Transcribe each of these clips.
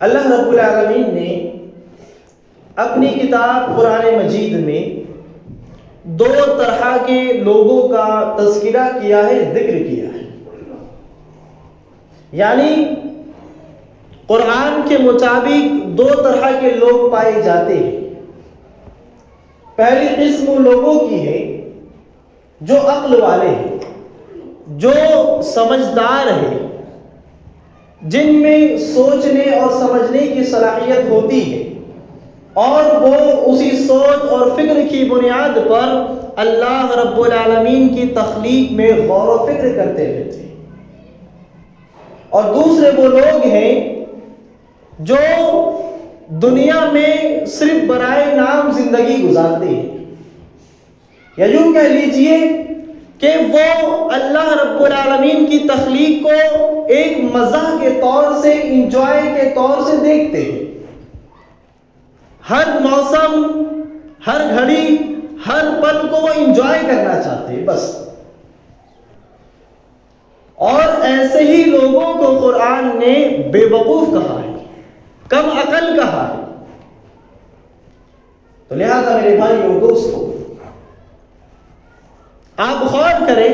اللہ رب العالمین نے اپنی کتاب قرآن مجید میں دو طرح کے لوگوں کا تذکرہ کیا ہے، ذکر کیا ہے. یعنی قرآن کے مطابق دو طرح کے لوگ پائے جاتے ہیں. پہلی قسم ان لوگوں کی ہے جو عقل والے ہیں، جو سمجھدار ہیں، جن میں سوچنے اور سمجھنے کی صلاحیت ہوتی ہے، اور وہ اسی سوچ اور فکر کی بنیاد پر اللہ رب العالمین کی تخلیق میں غور و فکر کرتے رہتے ہیں. اور دوسرے وہ لوگ ہیں جو دنیا میں صرف برائے نام زندگی گزارتے ہیں، یا یوں کہہ لیجئے کہ وہ اللہ رب العالمین کی تخلیق کو ایک مزاح کے طور سے، انجوائے کے طور سے دیکھتے ہیں. ہر موسم، ہر گھڑی، ہر پل کو وہ انجوائے کرنا چاہتے ہیں بس. اور ایسے ہی لوگوں کو قرآن نے بے وقوف کہا ہے، کم عقل کہا ہے. تو لہذا میرے بھائی اور دوستو، آپ غور کریں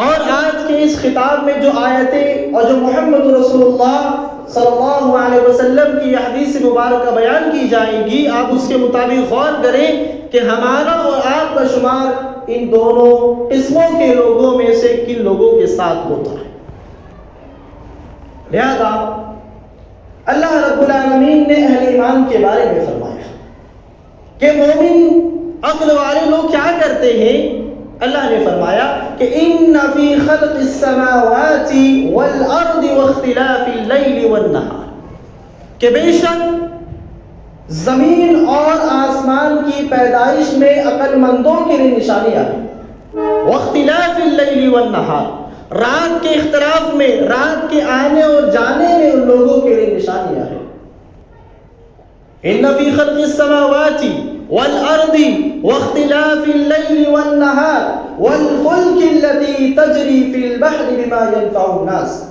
اور آج کے اس خطاب میں جو آیتیں اور جو محمد رسول اللہ صلی اللہ علیہ وسلم کی حدیث مبارکہ بیان کی جائیں گی، آپ اس کے مطابق غور کریں کہ ہمارا اور آپ کا شمار ان دونوں قسموں کے لوگوں میں سے کن لوگوں کے ساتھ ہوتا ہے. لہذا اللہ رب العالمین نے اہل ایمان کے بارے میں فرمایا کہ مومن عقل والے لوگ کیا کرتے ہیں. اللہ نے فرمایا کہ ان فی خلق السماوات والارض واختلاف اللیل والنہار، کہ بے شک زمین اور آسمان کی پیدائش میں عقل مندوں کے لیے نشانیاں ہیں. واختلاف اللیل والنہار، رات کے اختلاف میں، رات کے آنے اور جانے میں ان لوگوں کے لیے نشانیاں ہیں. ان فی خلق السماوات والارض واختلاف اللیل والنہار والفلک التي تجری فی البحر بما ينفع الناس،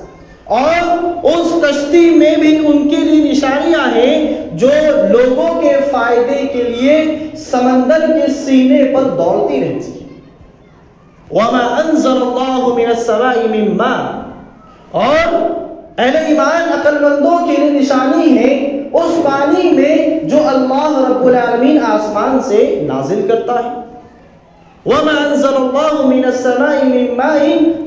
اور اس کشتی میں بھی ان کے لیے نشانیاں ہیں جو لوگوں کے فائدے کے لیے سمندر کے سینے پر دوڑتی رہتی ہے. وما انزل اللہ من السماء من ماء، اور اہل ایمان عقل مندوں کے لیے نشانی ہے اس پانی میں جو اللہ رب العالمین آسمان سے نازل کرتا ہے. وما انزل اللہ من السماء من ماء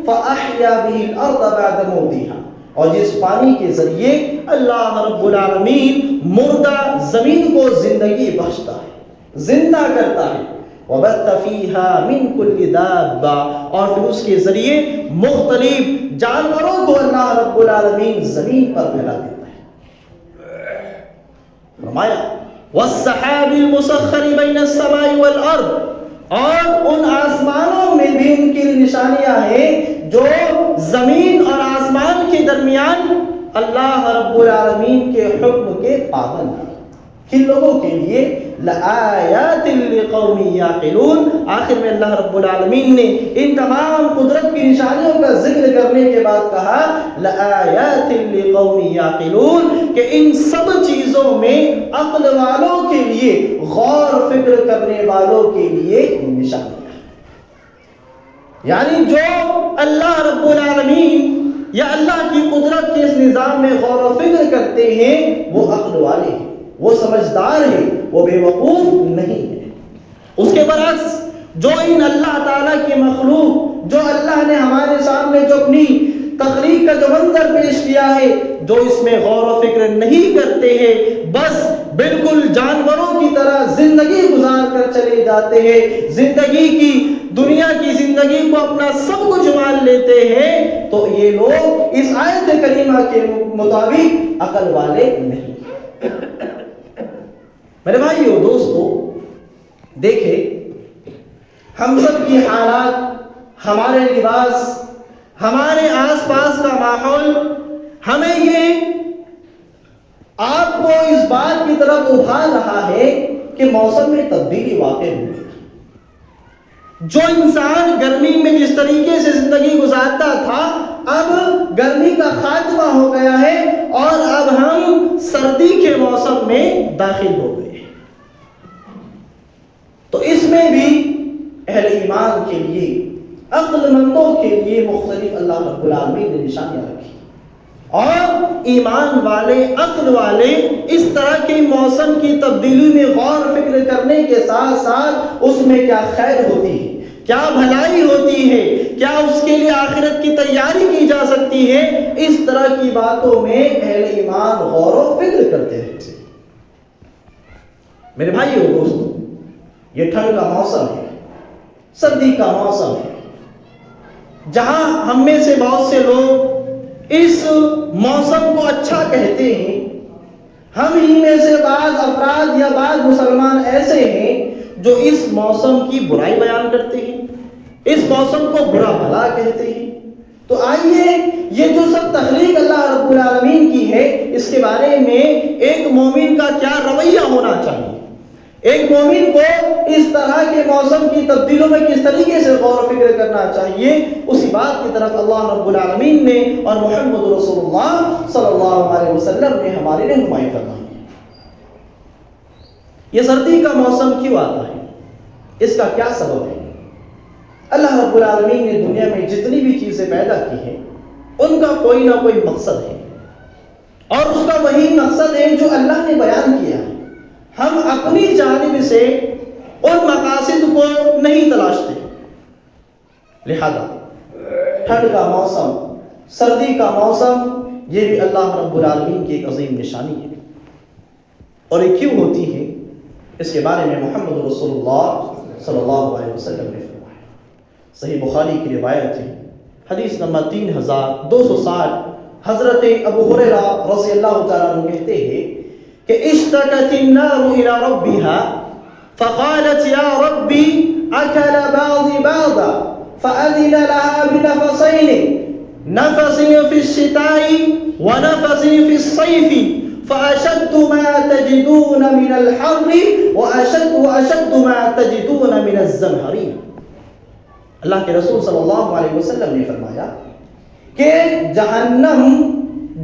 فاحیا به الارض بعد موتها، اور جس پانی کے ذریعے اللہ رب العالمین مردہ زمین کو زندگی بخشتا ہے، زندہ کرتا ہے. وبث فيها من كل دابة، اور پھر اس کے ذریعے مختلف جانوروں کو اللہ رب العالمین زمین پر پھیلا دیتا ہے. فرمایا والسحاب المسخر بين السماء والارض، اور ان آسمانوں میں بھی ان کی نشانیاں ہیں جو زمین اور آسمان کے درمیان اللہ رب العالمین کے حکم کے پابند ہیں. کن لوگوں کے لیے؟ لآیات لقوم یعقلون. آخر میں اللہ رب العالمین نے ان تمام قدرت کی نشانیوں کا ذکر کرنے کے بعد کہا لآیات لقوم یعقلون، کہ ان سب چیزوں میں عقل والوں کے لیے، غور فکر کرنے والوں کے لیے نشانیاں. یعنی جو اللہ رب العالمین یا اللہ کی قدرت کے اس نظام میں غور و فکر کرتے ہیں وہ عقل والے ہیں، وہ سمجھدار ہیں، وہ بے وقوف نہیں ہے. اس کے برعکس جو ان اللہ تعالیٰ کی مخلوق، جو اللہ نے ہمارے سامنے جو اپنی تخلیق کا جو منظر پیش کیا ہے، جو اس میں غور و فکر نہیں کرتے ہیں، بس بالکل جانوروں کی طرح زندگی گزار کر چلے جاتے ہیں، زندگی کی، دنیا کی زندگی کو اپنا سب کچھ مان لیتے ہیں، تو یہ لوگ اس آیت کریمہ کے مطابق عقل والے نہیں. میرے بھائیو دوستو، دیکھیں ہم سب کی حالات، ہمارے لباس، ہمارے آس پاس کا ماحول ہمیں یہ آپ کو اس بات کی طرف ابھار رہا ہے کہ موسم میں تبدیلی واقع ہوئی. جو انسان گرمی میں جس طریقے سے زندگی گزارتا تھا، اب گرمی کا خاتمہ ہو گیا ہے اور سردی کے موسم میں داخل ہو گئے. تو اس میں بھی اہل ایمان کے لیے، عقل مندوں کے لیے مختلف اللہ رب العالمین نے نشانیاں رکھی، اور ایمان والے، عقل والے اس طرح کے موسم کی تبدیلی میں غور و فکر کرنے کے ساتھ ساتھ اس میں کیا خیر ہوتی ہے، کیا بھلائی ہوتی ہے، کیا اس کے لیے آخرت کی تیاری کی جا سکتی ہے، اس طرح کی باتوں میں اہل ایمان غور و فکر کرتے رہتے. میرے بھائیو دوستو، یہ ٹھنڈ کا موسم ہے، سردی کا موسم ہے، جہاں ہم میں سے بہت سے لوگ اس موسم کو اچھا کہتے ہیں، ہم ہی میں سے بعض افراد یا بعض مسلمان ایسے ہیں جو اس موسم کی برائی بیان کرتے ہیں، اس موسم کو برا بھلا کہتے ہیں. تو آئیے یہ جو سب تخلیق اللہ رب العالمین کی ہے، اس کے بارے میں ایک مومن کا کیا رویہ ہونا چاہیے، ایک مومن کو اس طرح کے موسم کی تبدیلیوں میں کس طریقے سے غور و فکر کرنا چاہیے، اسی بات کی طرف اللہ رب العالمین نے اور محمد رسول اللہ صلی اللہ علیہ وسلم نے ہماری رہنمائی فرمائی. یہ سردی کا موسم کیوں آتا ہے، اس کا کیا سبب ہے؟ اللہ رب العالمین نے دنیا میں جتنی بھی چیزیں پیدا کی ہیں ان کا کوئی نہ کوئی مقصد ہے، اور اس کا وہی مقصد ہے جو اللہ نے بیان کیا ہے. ہم اپنی جانب سے ان مقاصد کو نہیں تلاشتے. لہذا ٹھنڈ کا موسم، سردی کا موسم، یہ بھی اللہ رب العالمین کی ایک عظیم نشانی ہے. اور یہ کیوں ہوتی ہے، اس کے بارے میں محمد رسول اللہ صلی اللہ علیہ وسلم نے فرمایا. صحیح بخاری کی روایت ہے، حدیث نمبر 3260، حضرت ابو ہریرہ رضی اللہ تعالیٰ عنہ کہتے ہیں کہ اشتكت النار إلى ربها فقالت يا ربي أكل بعضي بعضا فأذن لها بنفسين، نفس في الشتاء ونفس في الصيف، فأشد ما تجدون من الحر وأشد ما تجدون من الزمهرير. اللہ کے رسول صلی اللہ علیہ وسلم نے فرمایا کہ جہنم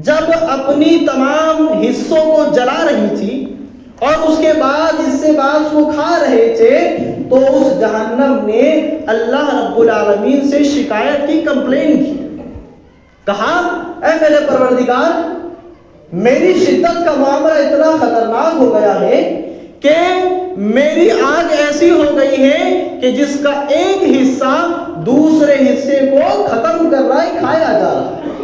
جب اپنی تمام حصوں کو جلا رہی تھی اور اس کے بعد اس سے بعض کو کھا رہے تھے، تو اس جہنم نے اللہ رب العالمین سے شکایت کی، کمپلین کی. کہا اے میرے پروردگار، میری شدت کا معاملہ اتنا خطرناک ہو گیا ہے کہ میری آگ ایسی ہو گئی ہے کہ جس کا ایک حصہ دوسرے حصے کو ختم کر رہا ہے، کھایا جا رہا ہے.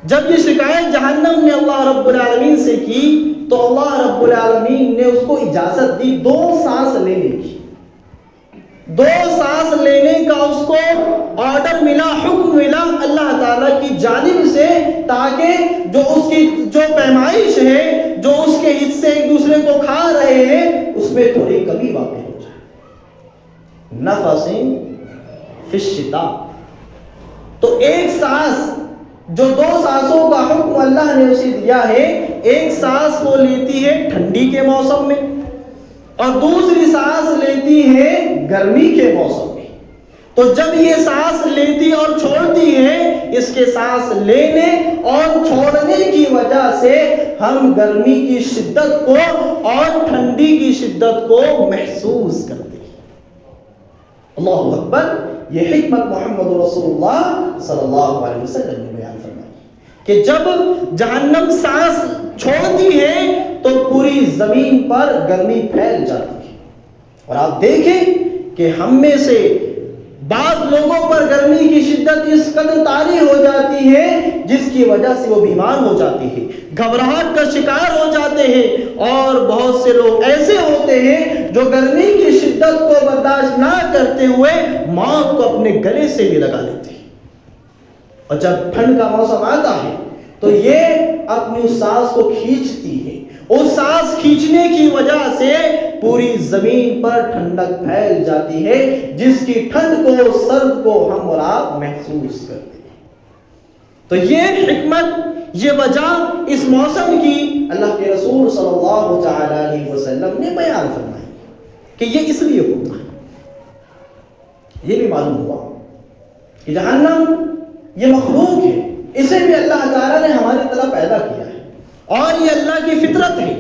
جب یہ شکایت جہنم نے اللہ رب العالمین سے کی تو اللہ رب العالمین نے اس کو اجازت دی 2 سانس لینے کی. 2 سانس لینے کا اس کو آرڈر ملا، حکم ملا اللہ تعالیٰ کی جانب سے، تاکہ جو اس کی جو پیمائش ہے، جو اس کے حصے ایک دوسرے کو کھا رہے ہیں، اس میں تھوڑی کمی واقع ہو جائے. نفس فی الشتاء، تو ایک سانس، جو 2 سانسوں کا حکم اللہ نے اسے دیا ہے، ایک سانس وہ لیتی ہے ٹھنڈی کے موسم میں اور دوسری سانس لیتی ہے گرمی کے موسم میں. تو جب یہ سانس لیتی اور چھوڑتی ہے، اس کے سانس لینے اور چھوڑنے کی وجہ سے ہم گرمی کی شدت کو اور ٹھنڈی کی شدت کو محسوس کرتے ہیں. اللہ اکبر. یہ حکمت محمد رسول اللہ صلی اللہ علیہ وسلم نے بیان فرمائی کہ جب جہنم سانس چھوڑتی ہے تو پوری زمین پر گرمی پھیل جاتی ہے. اور آپ دیکھیں کہ ہم میں سے بعض لوگوں پر گرمی کی شدت اس قدر طاری ہو جاتی ہے جس کی وجہ سے وہ بیمار ہو جاتی ہے، گھبراہٹ کا شکار ہو جاتے ہیں، اور بہت سے لوگ ایسے ہوتے ہیں جو گرمی کی شدت کو برداشت نہ کرتے ہوئے موت کو اپنے گلے سے بھی لگا لیتے ہیں. اور جب ٹھنڈ کا موسم آتا ہے تو یہ اپنی اس سانس کو کھینچتی ہے. اس سانس کھینچنے کی وجہ سے پوری زمین پر ٹھنڈک پھیل جاتی ہے، جس کی ٹھنڈ کو، سرد کو ہم اور آپ محسوس کرتے ہیں. تو یہ حکمت، یہ وجہ اس موسم کی اللہ کے رسول صلی اللہ تعالی علیہ وسلم نے بیان فرمائی کہ یہ اس لیے ہوتا ہے. یہ بھی معلوم ہوا کہ جہنم یہ مخلوق ہے، اسے بھی اللہ تعالیٰ نے ہماری طرح پیدا کیا ہے اور یہ اللہ کی فطرت ہے.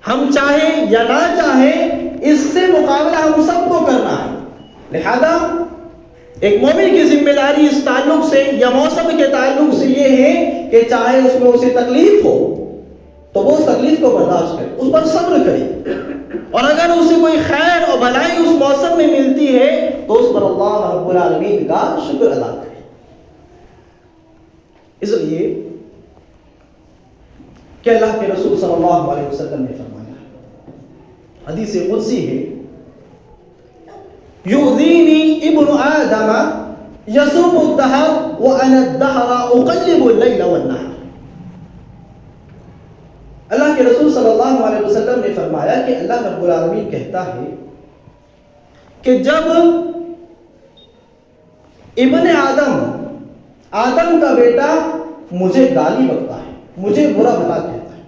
ہم چاہیں یا نہ چاہیں اس سے مقابلہ ہم سب کو کرنا ہے. لہذا ایک مومن کی ذمہ داری اس تعلق سے یا موسم کے تعلق سے یہ ہے کہ چاہے اس میں اسے تکلیف ہو تو وہ اس تکلیف کو برداشت کرے، اس پر صبر کرے، اور اگر اسے کوئی خیر اور بھلائی اس موسم میں ملتی ہے تو اس پر اللہ رب العالمین کا شکر ادا کرے. اس لیے کہ اللہ کے رسول صلی اللہ علیہ وسلم نے فرمایا، حدیث قدسی ہے، یؤذینی ابن آدم یصوم الدہر وانا الدہر اقلب اللیل والنہار. اللہ کے رسول صلی اللہ علیہ وسلم نے فرمایا کہ اللہ رب العالمین کہتا ہے کہ جب ابن آدم کا بیٹا مجھے گالی بکتا ہے، مجھے برا بھلا کہتا ہے.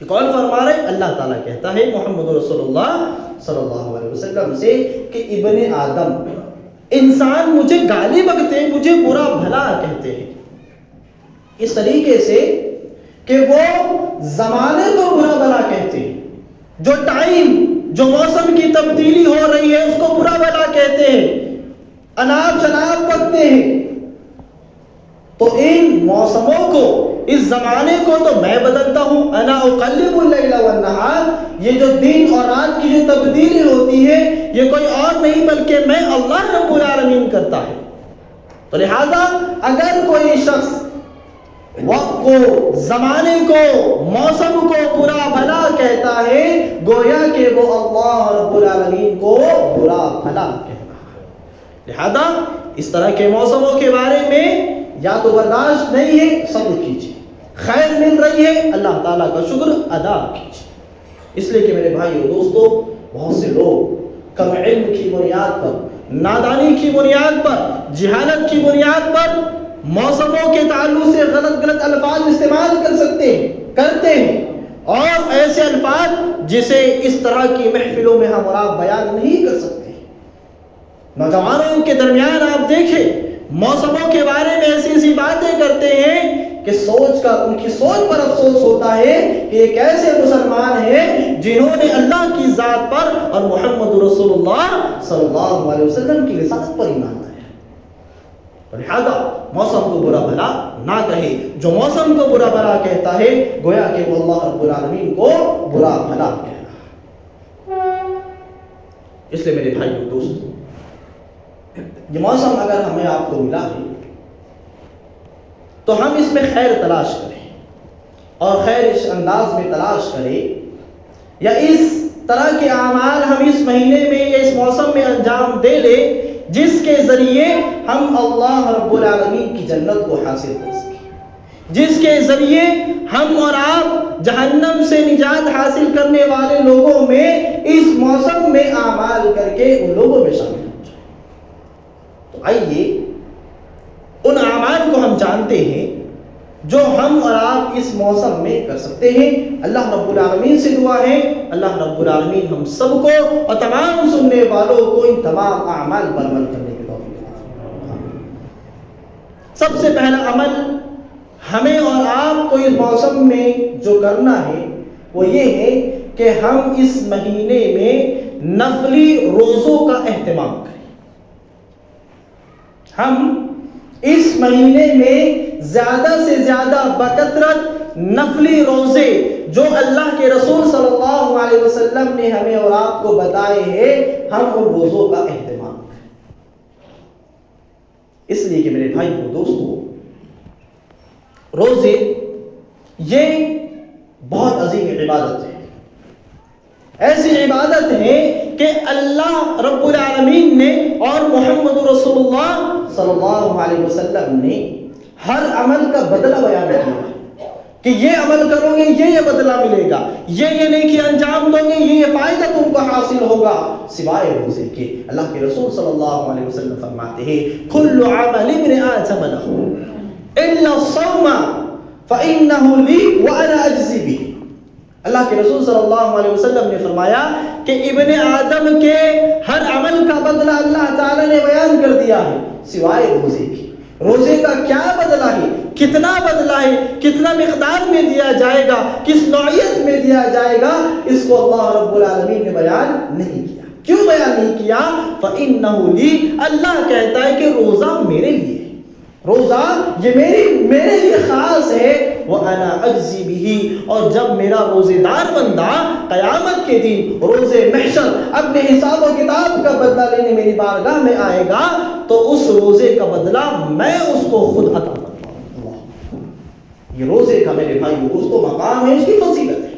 کون فرما رہے؟ اللہ تعالیٰ کہتا ہے محمد رسول اللہ صلی اللہ علیہ وسلم سے کہ ابن آدم، انسان مجھے گالی بکتے ہیں، مجھے برا بھلا کہتے ہیں، اس طریقے سے کہ وہ زمانے کو برا بھلا کہتے ہیں، جو ٹائم، جو موسم کی تبدیلی ہو رہی ہے اس کو برا بھلا کہتے ہیں، اناپ شناپ بکتے ہیں. تو ان موسموں کو، اس زمانے کو تو میں بدلتا ہوں، انا اقلب اللیل والنہار. یہ جو دن اور رات کی جو تبدیلی ہوتی ہے یہ کوئی اور نہیں بلکہ میں اللہ رب العالمین کرتا ہے. تو لہذا اگر کوئی شخص وقت کو، زمانے کو، موسم کو برا بھلا کہتا ہے گویا کہ وہ اللہ رب العالمین کو برا بھلا کہتا ہے. لہذا اس طرح کے موسموں کے بارے میں یا تو برداشت نہیں ہے، صبر کیجیے. خیر مل رہی ہے، اللہ تعالیٰ کا شکر ادا کیجیے. اس لیے کہ میرے بھائی اور دوستو، بہت سے لوگ کم علم کی بنیاد پر، نادانی کی بنیاد پر، جہالت کی بنیاد پر موسموں کے تعلق سے غلط الفاظ استعمال کرتے ہیں، اور ایسے الفاظ جسے اس طرح کی محفلوں میں ہم اور آپ بیان نہیں کر سکتے. نوجوانوں کے درمیان آپ دیکھیں موسموں کے بارے میں ایسی باتیں کرتے ہیں کہ ان کی سوچ پر افسوس ہوتا ہے کہ ایک ایسے مسلمان ہیں جنہوں نے اللہ کی ذات پر اور محمد رسول اللہ صلی اللہ علیہ وسلم کی رسالت پر ایمان لایا. لہذا موسم کو برا بھلا نہ کہے. جو موسم کو برا بھلا کہتا ہے گویا کہ وہ اللہ رب العالمین کو برا بھلا کہتا ہے. اس لیے میرے بھائی اور دوستو، یہ موسم اگر ہمیں آپ کو ملا ہے تو ہم اس میں خیر تلاش کریں، اور خیر اس انداز میں تلاش کریں یا اس طرح کے اعمال ہم اس مہینے میں یا اس موسم میں انجام دے لیں جس کے ذریعے ہم اللہ رب العالمین کی جنت کو حاصل کر سکیں، جس کے ذریعے ہم اور آپ جہنم سے نجات حاصل کرنے والے لوگوں میں اس موسم میں اعمال کر کے ان لوگوں میں شامل ہو جائیں. تو آئیے ان اعمال کو ہم جانتے ہیں جو ہم اور آپ اس موسم میں کر سکتے ہیں. اللہ رب العالمین سے دعا ہے اللہ رب العالمین ہم سب کو اور تمام سننے والوں کو ان تمام اعمال پر عمل کرنے کی توفیق عطا فرمائے. سب سے پہلا عمل ہمیں اور آپ کو اس موسم میں جو کرنا ہے وہ یہ ہے کہ ہم اس مہینے میں نفلی روزوں کا اہتمام کریں. ہم اس مہینے میں زیادہ سے زیادہ بکثرت نفلی روزے جو اللہ کے رسول صلی اللہ علیہ وسلم نے ہمیں اور آپ کو بتائے ہیں ہم ان روزوں کا اہتمام کریں. اس لیے کہ میرے بھائی اور دوستو، روزے یہ بہت عظیم عبادت ہے. ایسی عبادت ہے کہ اللہ رب العالمین نے اور محمد رسول اللہ صلی اللہ علیہ وسلم نے ہر عمل کا بدلہ بیان کیا کہ یہ عمل کرو گے یہ بدلہ ملے گا، یہ نیکی انجام دو گے یہ فائدہ تم کو حاصل ہوگا، سوائے روزے کے. اللہ کے رسول صلی اللہ علیہ وسلم فرماتے ہیں کل عمل ابن آدم له الا الصوم فانه لي وانا اجزي به. اللہ کے رسول صلی اللہ علیہ وسلم نے فرمایا کہ ابن آدم کے ہر عمل کا بدلہ اللہ تعالی نے بیان کر دیا ہے سوائے روزے کی. روزے کا کیا بدلہ ہے، کتنا بدلہ ہے، کتنا مقدار میں دیا جائے گا، کس نوعیت میں دیا جائے گا، اس کو اللہ رب العالمین نے بیان نہیں کیا۔ کیوں بیان نہیں کیا؟ فَإِنَّهُ لِي، اللہ کہتا ہے کہ روزہ میرے لیے ہے، روزہ یہ میرے لیے خاص ہے۔ وَأَنَا أَجْزِي بِهِ، اور جب میرا روزے دار بندہ قیامت کے دن روزے محشر اپنے حساب و کتاب کا بدلہ لینے میری بارگاہ میں آئے گا تو اس روزے کا بدلہ میں اس کو خود عطا کرتا ہوں۔ یہ روزے کا میرے بھائی اس کو مقام ہے، اس کی فضیلت ہے۔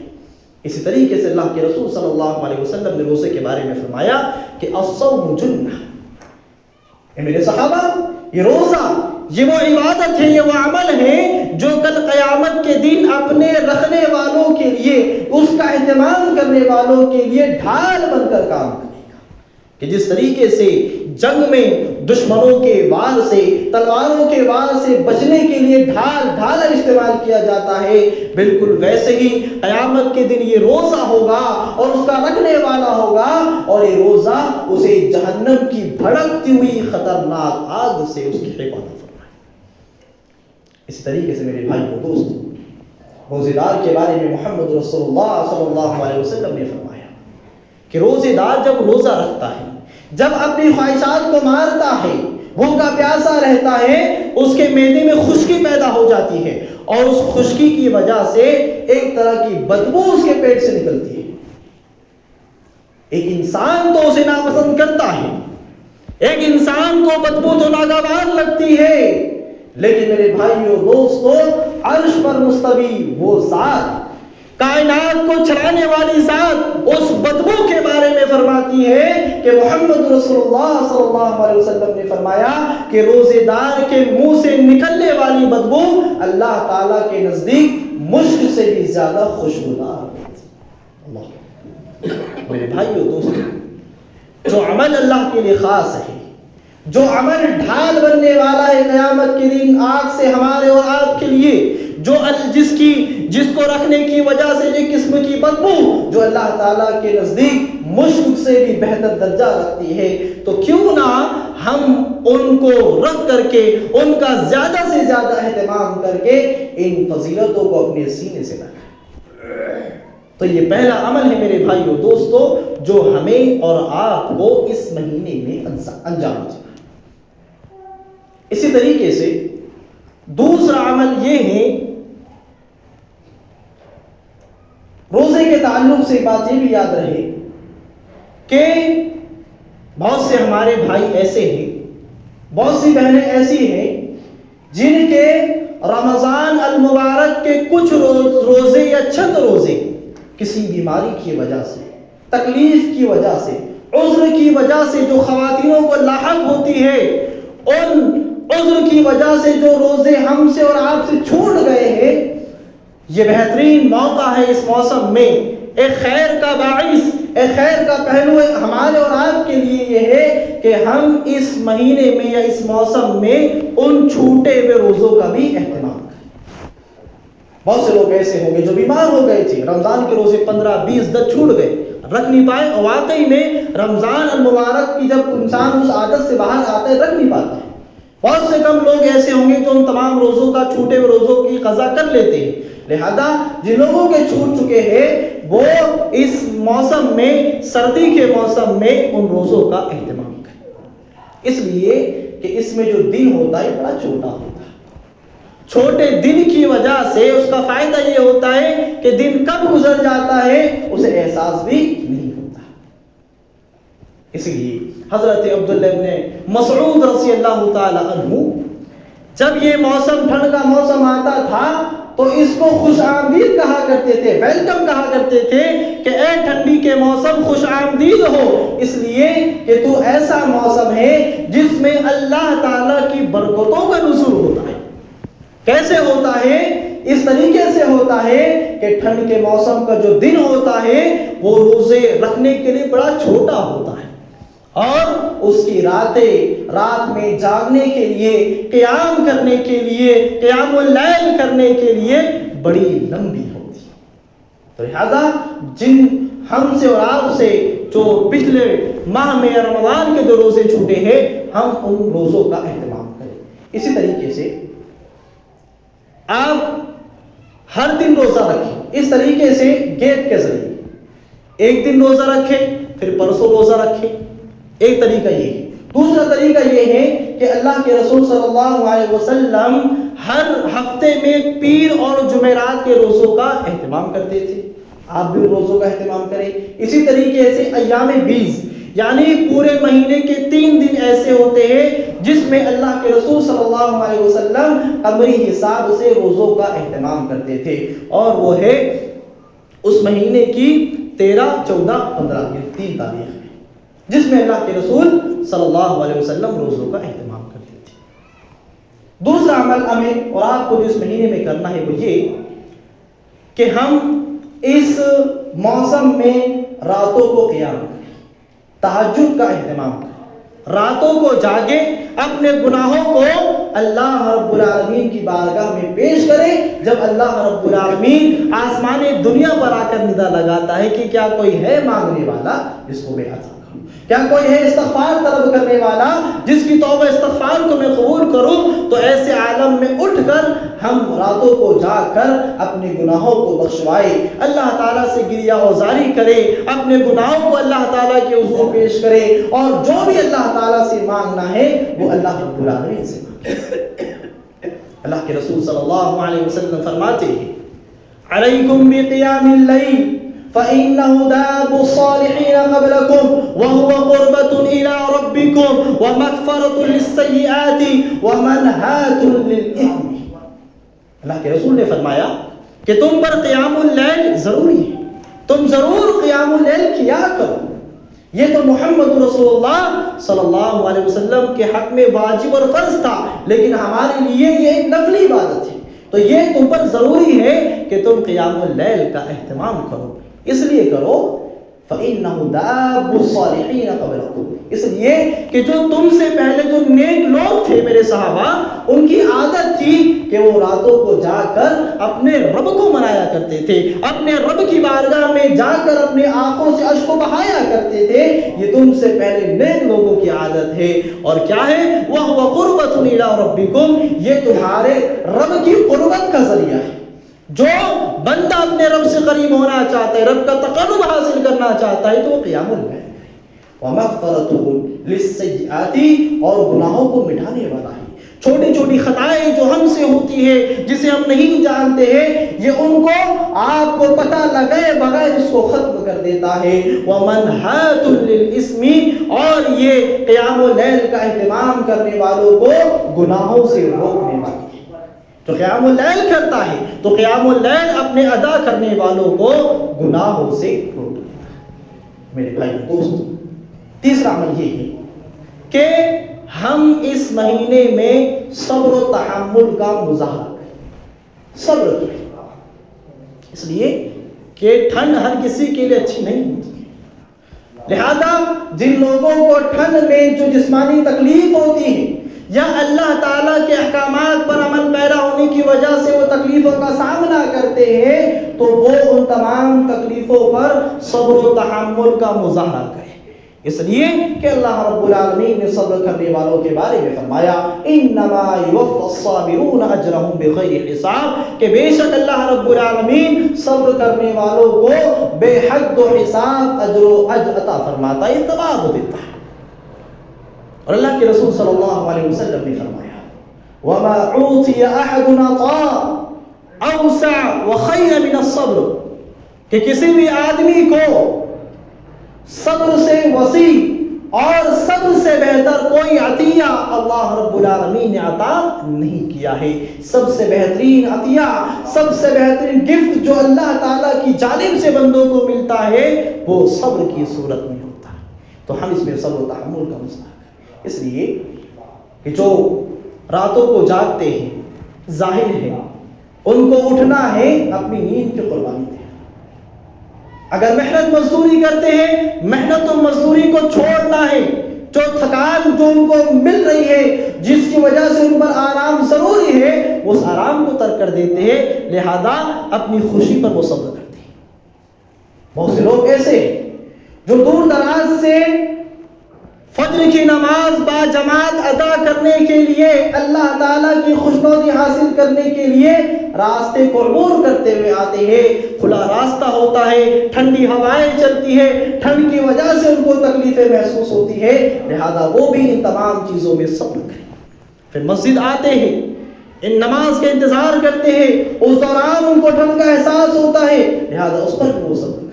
اسی طریقے سے اللہ کے رسول صلی اللہ علیہ وسلم نے روزے کے بارے میں فرمایا کہ الصوم جنہ، اے میرے صحابہ، یہ روزہ، یہ وہ عبادت ہے، یہ وہ عمل ہے جو کل قیامت کے دن اپنے رکھنے والوں کے لیے، اس کا اہتمام کرنے والوں کے لیے ڈھال بن کر کام کرے گا۔ کہ جس طریقے سے جنگ میں دشمنوں کے وار سے، تلواروں کے وار سے بچنے کے لیے ڈھال استعمال کیا جاتا ہے، بالکل ویسے ہی قیامت کے دن یہ روزہ ہوگا اور اس کا رکھنے والا ہوگا، اور یہ روزہ اسے جہنم کی بھڑکتی ہوئی خطرناک آگ سے اس کی حفاظت فرمائے۔ اسی طریقے سے میرے بھائی اور دوست، روزے دار کے بارے میں محمد رسول اللہ صلی اللہ علیہ وسلم نے فرمایا کہ روزے دار جب روزہ رکھتا ہے، جب اپنی خواہشات کو مارتا ہے، بھوکا پیاسا رہتا ہے، اس کے معدے میں خشکی پیدا ہو جاتی ہے، اور اس خشکی کی وجہ سے ایک طرح کی بدبو اس کے پیٹ سے نکلتی ہے۔ ایک انسان تو اسے ناپسند کرتا ہے، ایک انسان کو بدبو تو ناگوار لگتی ہے، لیکن میرے بھائیو دوستو، عرش پر مستوی وہ ذات، کائنات کو چلانے والی ذات اس بدبو کے بارے میں فرماتی ہے کہ محمد رسول اللہ صلی اللہ علیہ وسلم نے فرمایا کہ روزے دار کے منہ سے نکلنے والی بدبو اللہ تعالیٰ کے نزدیک مشک سے بھی زیادہ خوشبودار ہوتی ہے۔ میرے بھائیو دوستو، جو عمل اللہ کے لیے خاص ہے، جو عمل ڈھال بننے والا ہے قیامت کے دن آگ سے ہمارے اور آپ کے لیے، جو جس کو رکھنے کی وجہ سے یہ قسم کی بدبو جو اللہ تعالیٰ کے نزدیک مشک سے بھی بہتر درجہ رکھتی ہے، تو کیوں نہ ہم ان کو رکھ کر کے، ان کا زیادہ سے زیادہ اہتمام کر کے ان فضیلتوں کو اپنے سینے سے لگائیں۔ تو یہ پہلا عمل ہے میرے بھائیو دوستو جو ہمیں اور آپ کو اس مہینے میں انجام دینا۔ اسی طریقے سے دوسرا عمل یہ ہے، روزے کے تعلق سے بات یہ بھی یاد رہے کہ بہت سے ہمارے بھائی ایسے ہیں، بہت سی بہنیں ایسی ہیں جن کے رمضان المبارک کے کچھ روزے یا چند روزے کسی بیماری کی وجہ سے، تکلیف کی وجہ سے، عذر کی وجہ سے جو خواتینوں کو لاحق ہوتی ہے، ان عذر کی وجہ سے جو روزے ہم سے اور آپ سے چھوٹ گئے ہیں، یہ بہترین موقع ہے اس موسم میں، ایک خیر کا باعث، ایک خیر کا پہلو ہمارے اور آپ کے لیے یہ ہے کہ ہم اس مہینے میں یا اس موسم میں ان چھوٹے ہوئے روزوں کا بھی اہتمام کریں۔ بہت سے لوگ ایسے ہوں گے جو بیمار ہو گئے تھے، رمضان کے روزے 15 20 10 چھوٹ گئے، رکھ نہیں پائے، اور واقعی میں رمضان المبارک کی جب انسان اس عادت سے باہر آتا ہے رکھ نہیں پاتا ہے۔ بہت سے کم لوگ ایسے ہوں گے جو ان تمام روزوں کا، چھوٹے ہوئے روزوں کی قضا کر لیتے ہیں۔ لہذا جن لوگوں کے چھوٹ چکے ہیں وہ اس موسم میں، سردی کے موسم میں ان روزوں کا اہتمام کریں، اس لیے کہ اس میں جو دن ہوتا ہے بڑا چھوٹا ہوتا ہے۔ چھوٹے دن کی وجہ سے اس کا فائدہ یہ ہوتا ہے کہ دن کب گزر جاتا ہے اسے احساس بھی نہیں ہوتا۔ اس لیے حضرت عبداللہ ابن مسعود رضی اللہ تعالی عنہ جب یہ موسم، ٹھنڈ کا موسم آتا تھا تو اس کو خوش آمدید کہا کرتے تھے، ویلکم کہا کرتے تھے کہ اے ٹھنڈی کے موسم خوش آمدید ہو، اس لیے کہ تو ایسا موسم ہے جس میں اللہ تعالیٰ کی برکتوں کا نزول ہوتا ہے۔ کیسے ہوتا ہے؟ اس طریقے سے ہوتا ہے کہ ٹھنڈ کے موسم کا جو دن ہوتا ہے وہ روزے رکھنے کے لیے بڑا چھوٹا ہوتا ہے، اور اس کی رات میں جاگنے کے لیے، قیام کرنے کے لیے، قیام اللیل کرنے کے لیے بڑی لمبی ہوتی ہے۔ تو لہذا جن ہم سے اور آپ سے جو پچھلے ماہ میں رمضان کے جو روزے چھوٹے ہیں، ہم ان روزوں کا اہتمام کریں۔ اسی طریقے سے آپ ہر دن روزہ رکھیں، اس طریقے سے گیپ کے ذریعے ایک دن روزہ رکھیں پھر پرسوں روزہ رکھیں، ایک طریقہ یہ ہے۔ دوسرا طریقہ یہ ہے کہ اللہ کے رسول صلی اللہ علیہ وسلم ہر ہفتے میں پیر اور جمعرات کے روزوں کا اہتمام کرتے تھے، آپ بھی روزوں کا اہتمام کریں۔ اسی طریقے سے ایام بیس یعنی پورے مہینے کے 3 دن ایسے ہوتے ہیں جس میں اللہ کے رسول صلی اللہ علیہ وسلم قمری حساب سے روزوں کا اہتمام کرتے تھے، اور وہ ہے اس مہینے کی 13، 14، 15 یہ 3 تاریخ ہے جس میں اللہ کے رسول صلی اللہ علیہ وسلم روزوں کا اہتمام کرتے تھے۔ دوسرا عمل ہمیں اور آپ کو جو اس مہینے میں کرنا ہے وہ یہ کہ ہم اس موسم میں راتوں کو قیام کریں، تہجد کا اہتمام کریں، راتوں کو جاگیں، اپنے گناہوں کو اللہ رب العالمین کی بارگاہ میں پیش کریں۔ جب اللہ رب العالمین آسمان دنیا پر آ کر ندا لگاتا ہے کہ کیا کوئی ہے مانگنے والا جس کو میں عطا کروں، کیا کوئی ہے استغفار طلب کرنے والا جس کی توبہ استغفار کو میں قبول کروں، تو ایسے عالم میں اٹھ کر ہم راتوں کو جاگ کر اپنے گناہوں کو بخشوائے، اللہ تعالیٰ سے گریہ اوزاری کرے، اپنے گناہوں کو اللہ تعالیٰ کے حضور پیش کرے، اور جو بھی اللہ تعالیٰ سے مانگنا ہے وہ اللہ رب العالمین سے مانگے۔ اللہ کے رسول صلی اللہ علیہ وسلم فرماتے ہیں علیکم بقیام اللیل فإنه داب الصالحين قبلكم وهو قربة إلى ربكم ومغفرة للسيئات ومنهاة للإثم۔ اللہ کے رسول نے فرمایا کہ تم پر قیام اللیل ضروری ہے، تم ضرور قیام اللیل کیا کرو۔ یہ تو محمد رسول اللہ صلی اللہ علیہ وسلم کے حق میں واجب اور فرض تھا، لیکن ہمارے لیے یہ ایک نفلی عبادت ہے، تو یہ تم پر ضروری ہے کہ تم قیام اللیل کا اہتمام کرو۔ اس لیے کرو فَإِنَّهُ دَابُ الصَّالِحِينَ قَبْلَكُمْ، اس لیے کہ جو تم سے پہلے جو نیک لوگ تھے میرے صحابہ، ان کی عادت تھی کہ وہ راتوں کو جا کر اپنے رب کو منایا کرتے تھے، اپنے رب کی بارگاہ میں جا کر اپنے آنکھوں سے اشک بہایا کرتے تھے۔ یہ تم سے پہلے نیک لوگوں کی عادت ہے، اور کیا ہے؟ وَهُوَ قُرْبَةٌ إِلَىٰ رَبِّكُمْ، یہ تمہارے رب کی قربت کا ذریعہ ہے۔ جو بندہ اپنے رب سے قریب ہونا چاہتا ہے، رب کا تقرب حاصل کرنا چاہتا ہے، تو وہ قیام اللیل وَمَغْفِرَةٌ لِلسَّيِّئَاتِ، اور گناہوں کو مٹانے والا ہے۔ چھوٹی چھوٹی خطائیں جو ہم سے ہوتی ہے جسے ہم نہیں جانتے ہیں، یہ ان کو آپ کو پتہ لگے بغیر اس کو ختم کر دیتا ہے۔ وَمَنْهَاتٌ لِلْإِثْمِ، اور یہ قیام اللیل کا اہتمام کرنے والوں کو گناہوں سے روکنے والا ہے۔ جو قیام اللیل کرتا ہے تو قیام اللیل اپنے ادا کرنے والوں کو گناہوں سے روک دیتا ہے۔ میرے بھائی دوستو، تیسرا عمل یہ ہے کہ ہم اس مہینے میں صبر و تحمل کا مظاہرہ کریں، صبر کریں، اس لیے کہ ٹھنڈ ہر کسی کے لیے اچھی نہیں ہوتی ہے۔ لہذا جن لوگوں کو ٹھنڈ میں جو جسمانی تکلیف ہوتی ہے یا اللہ تعالیٰ کے احکامات پر عمل پیرا ہونے کی وجہ سے وہ تکلیفوں کا سامنا کرتے ہیں، تو وہ ان تمام تکلیفوں پر صبر و تحمل کا مظاہرہ کریں، اس لیے کہ اللہ رب العالمین نے صبر کرنے والوں کے بارے میں فرمایا انما یوفی الصابرون اجرهم بغیر حساب، کہ بے شک اللہ رب العالمین صبر کرنے والوں کو بے حد و حساب اجر عطا فرماتا ہے، ثواب دیتا ہے۔ اور اللہ کے رسول صلی اللہ علیہ وسلم نے فرمایا وَمَا أُوتِيَ أَحَدٌ عَطَاءً أَوْسَعَ وَخَيْرَ مِنَ الصَّبْرِ، کہ کسی بھی آدمی کو صبر سے وسیع اور صبر سے بہتر کوئی عطیہ اللہ رب العالمین نے عطا نہیں کیا ہے۔ سب سے بہترین عطیہ، سب سے بہترین گفٹ جو اللہ تعالیٰ کی جانب سے بندوں کو ملتا ہے وہ صبر کی صورت میں ہوتا ہے، تو ہم اس میں صبر و تحمل کا مظاہرہ، اس لیے کہ جو راتوں کو جاگتے ہیں ظاہر ہے ان کو اٹھنا ہے اپنی نیند کی قربانی دے۔ اگر محنت مزدوری کرتے ہیں، محنت و مزدوری کو چھوڑنا ہے، جو تھکان جو ان کو مل رہی ہے جس کی وجہ سے ان پر آرام ضروری ہے، اس آرام کو ترک کر دیتے ہیں، لہذا اپنی خوشی پر وہ صبر کرتے ہیں۔ بہت سے لوگ ایسے جو دور دراز سے فجر کی نماز با جماعت ادا کرنے کے لیے، اللہ تعالیٰ کی خوشنودی حاصل کرنے کے لیے راستے کو عبور کرتے ہوئے آتے ہیں، کھلا راستہ ہوتا ہے، ٹھنڈی ہوائیں چلتی ہے، ٹھنڈ کی وجہ سے ان کو تکلیفیں محسوس ہوتی ہے، لہذا وہ بھی ان تمام چیزوں میں صبر کریں۔ پھر مسجد آتے ہیں، ان نماز کا انتظار کرتے ہیں، اس دوران ان کو ٹھنڈ کا احساس ہوتا ہے، لہذا اس پر بھی وہ صبر کریں،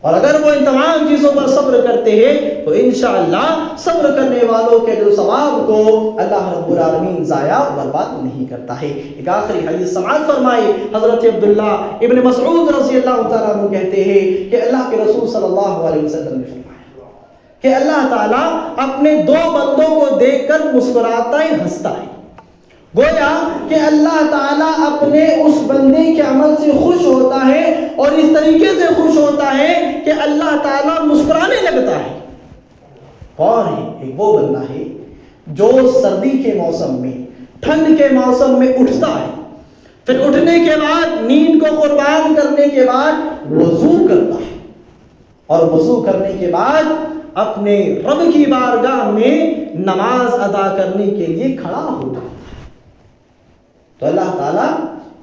اور اگر وہ ان تمام چیزوں پر صبر کرتے ہیں تو انشاءاللہ صبر کرنے والوں کے جو ثواب کو اللہ رب العالمین ضائع و برباد نہیں کرتا ہے۔ ایک آخری حدیث سماعت فرمائے، حضرت عبداللہ ابن مسعود رضی اللہ تعالیٰ عنہ کہتے ہیں کہ اللہ کے رسول صلی اللہ علیہ وسلم نے فرمایا کہ اللہ تعالیٰ اپنے دو بندوں کو دیکھ کر مسکراتا ہے، ہنستا ہے، گویا کہ اللہ تعالیٰ اپنے اس بندے کے عمل سے خوش ہوتا ہے، اور اس طریقے سے خوش ہوتا ہے کہ اللہ تعالیٰ مسکرانے لگتا ہے۔ کون ہے؟ ایک وہ بندہ ہے جو سردی کے موسم میں، ٹھنڈ کے موسم میں اٹھتا ہے، پھر اٹھنے کے بعد نیند کو قربان کرنے کے بعد وضو کرتا ہے، اور وضو کرنے کے بعد اپنے رب کی بارگاہ میں نماز ادا کرنے کے لیے کھڑا ہوتا ہے۔ تو اللہ تعالیٰ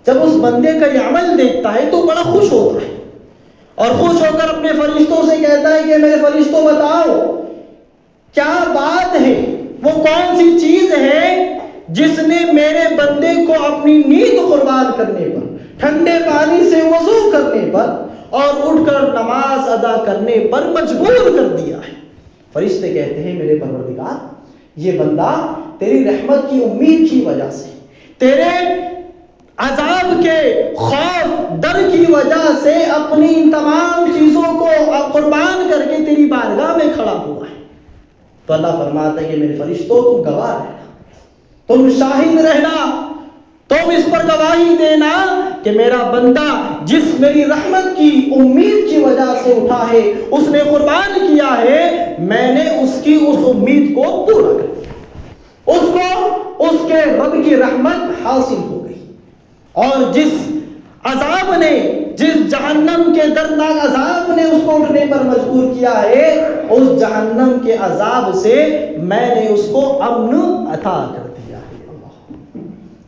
جب اس بندے کا یہ عمل دیکھتا ہے تو بڑا خوش ہوتا ہے، اور خوش ہو کر اپنے فرشتوں سے کہتا ہے کہ میرے فرشتوں بتاؤ کیا بات ہے، وہ کون سی چیز ہے جس نے میرے بندے کو اپنی نیند قربان کرنے پر، ٹھنڈے پانی سے وضو کرنے پر اور اٹھ کر نماز ادا کرنے پر مجبور کر دیا ہے۔ فرشتے کہتے ہیں میرے پروردگار، یہ بندہ تیری رحمت کی امید کی وجہ سے، تیرے عذاب کے خوف ڈر کی وجہ سے اپنی ان تمام چیزوں کو قربان کر کے تیری بارگاہ میں کھڑا ہوا ہے۔ تو اللہ فرماتا ہے کہ میرے فرشتوں تم گواہ رہنا، تم شاہد رہنا، تم اس پر گواہی دینا کہ میرا بندہ جس میری رحمت کی امید کی وجہ سے اٹھا ہے، اس نے قربان کیا ہے، میں نے اس کی اس امید کو پورا کر دیا، اس کو اس کے رب کی رحمت حاصل ہو گئی، اور جس عذاب نے، جس جہنم کے دردناک عذاب نے اس کو اٹھنے پر مجبور کیا ہے، اس جہنم کے عذاب سے میں نے اس کو امن عطا کر دیا ہے۔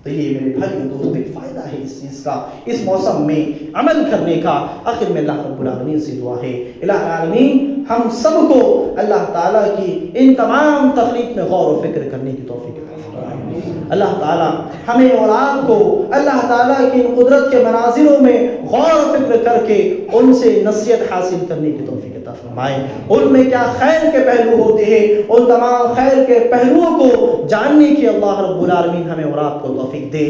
تو یہ میرے بھائی دوست ایک فائدہ ہے اس چیز کا، اس موسم میں عمل کرنے کا۔ آخر میں اللہ رب العالمین سے دعا ہے، الہ العالمین ہم سب کو اللہ تعالیٰ کی ان تمام تخلیق میں غور و فکر کرنے کی توفیق عطا فرمائے۔ اللہ تعالیٰ ہمیں اور آپ کو اللہ تعالیٰ کی قدرت کے مناظروں میں غور و فکر کر کے ان سے نصیحت حاصل کرنے کی توفیق عطا فرمائے۔ ان میں کیا خیر کے پہلو ہوتے ہیں، ان تمام خیر کے پہلوؤں کو جاننے کی اللہ رب العالمین ہمیں اور آپ کو توفیق دے۔